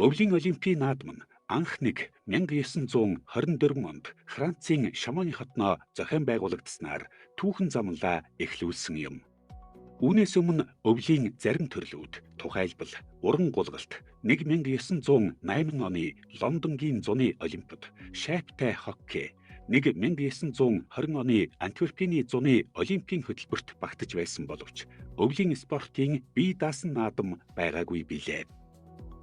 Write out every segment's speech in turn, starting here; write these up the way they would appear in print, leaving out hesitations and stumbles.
Өвлийн Олимпийн наадам нь анх нэг 1924 онд Францын Шамоны хотноо зохион байгуулагдсанаар түүхэн замлаа эхлүүлсэн юм. Үүнээс өмнө өвлийн зарим төрлүүд, тухайлбал уран гулгалт 1980 оны Лондонгийн зуны Олимпиад, шайптай хоккей 1920 оны Антверпений зуны Олимпийн хөтөлбөрт багтаж байсан боловч өвлийн спортын бие даасан наадам байгаагүй билээ.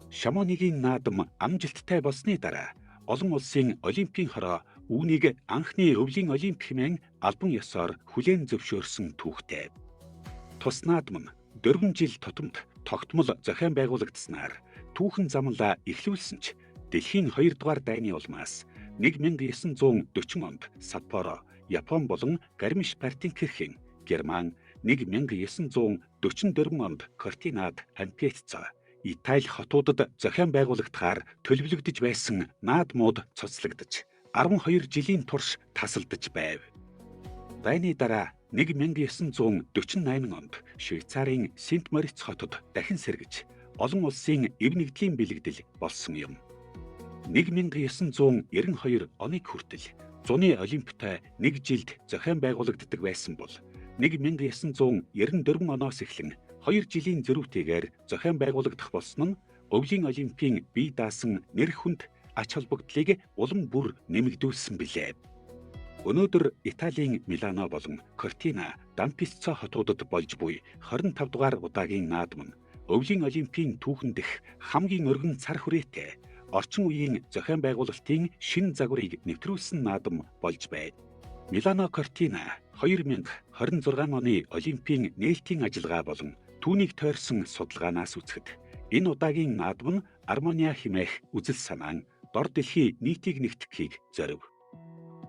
Шамонигийн наадам амжилттай болсны дараа олон улсын Олимпийн хороо үүнийг анхны өвлийн Олимп хэмээн албан ёсоор хүлээн зөвшөөрсөн түүхтэй. Тус наадам нь 4 жил тутамд тогтмол зохион байгуулагдсанаар түүхэн замлаа эхлүүлсэн ч дэлхийн 2 дугаар дайны улмаас 1940 онд Саппоро, Япон болон Гармиш-Партенкирхен, Герман 1944 онд Кортинад, Ампеццо, Итали хотуудад зохион байгуулагдахаар төлөвлөгдөж байсан наадмууд цуцлагдаж 12 жилийн турш тасалдаж байв. Дайны дараа 1948 онд Швейцарын Сент Мориц хотод дахин сэргэж олон улсын эв нэгдлийн бэлэгдэл болсон юм. 1992 оныг хүртэл зуны Олимпитой нэг жилд зохион байгуулагддаг байсан бол 1994 оноос эхлэн 2 жилийн зөрүүтэйгээр зохион байгуулагдах болсон нь өвлийн Олимпийн бие даасан нэр хүнд ач холбогдлыг улам бүр нэмэгдүүлсэн билээ. Өнөөдөр Италийн Милано болон Кортина, Дампиццо хотуудад болж буй 25 дугаар удаагийн наадам нь өвлийн Олимпийн түүхэн дэх хамгийн өргөн цар хүрээтэй орчин үеийн зохион байгуулалтын шинэ загварыг нэвтрүүлсэн наадам болж байна. Милано Кортина 2026 оны Олимпийн нээлтийн ажиллагаа болон түүнийг тойрсон судалгаанаас үзэхэд энэ удаагийн наадам нь Армониа хэмээх үзэл санаан дор дэлхийн нийтийг нэгтгэхийг зорив.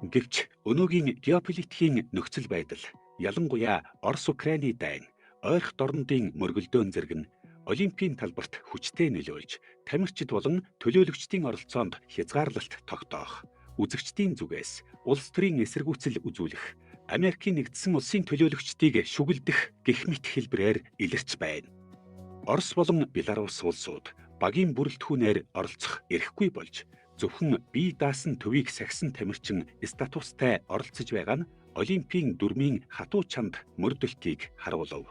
Гэвч өнөөгийн геополитикийн нөхцөл байдал, ялангуяа Орос-Украины дайн, ойрхон дорнодын мөргөлдөөн зэрэг нь Олимпийн талбарт хүчтэй нөлөөлж, тамирчид болон төлөөлөгчдийн оролцоонд хязгаарлалт тогтоох, үзэгчдийн зүгээс улс төрийн эсэргүүцэл үзүүлэх, Америкийн нэгдсэн улсын төлөөлөгчдийг шүглдэх гэх мэт хэлбэрээр илэрч байна. Орос болон Беларусь улсууд багийн бүрэлдэхүүнээр оролцох эрхгүй болж, зөвхөн бие даасан төвийг сахисан тамирчин статустай оролцож байгаа нь Олимпийн дүрмийн хатуу чанд мөрдөлтийг харуулв.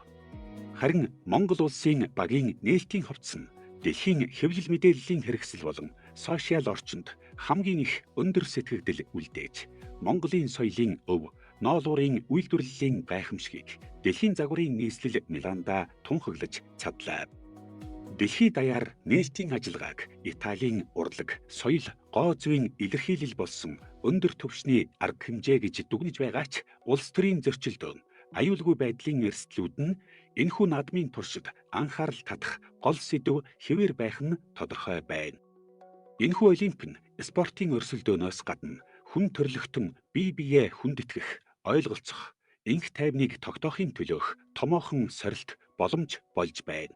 Харин Монгол улсын багийн нээлтийн хувцас нь дэлхийн хэвлэл мэдээллийн хэрэгсэл болон сошиал орчинд хамгийн их өндөр сэтгэгдэл үлдээж, Монголын соёлын өв, ноолуурын үйлдвэрлэлийн гайхамшгийг дэлхийн загварын нийслэл Миланда тунхаглаж цадлаа. Дэлхийд даяар нээлтийн ажиллагааг Италийн урлаг, соёл, гоо зүйн илэрхийлэл болсон өндөр түвшний арга хэмжээ гэж дүгнэж байгаа ч улс төрийн зөрчилдөөн, аюулгүй байдлын эрсдлүүд нь энэхүү наадмын туршид анхаарал татах гол сэдэв хэвээр байх нь тодорхой байна. Энэхүү Олимп нь спортын өрсөлдөөнөөс гадна хүн төрлөختөн бие биеэ хүндэтгэх, ойлголцох, энх тайвныг тогтоохын төлөөх томоохон сорилт боломж болж байна.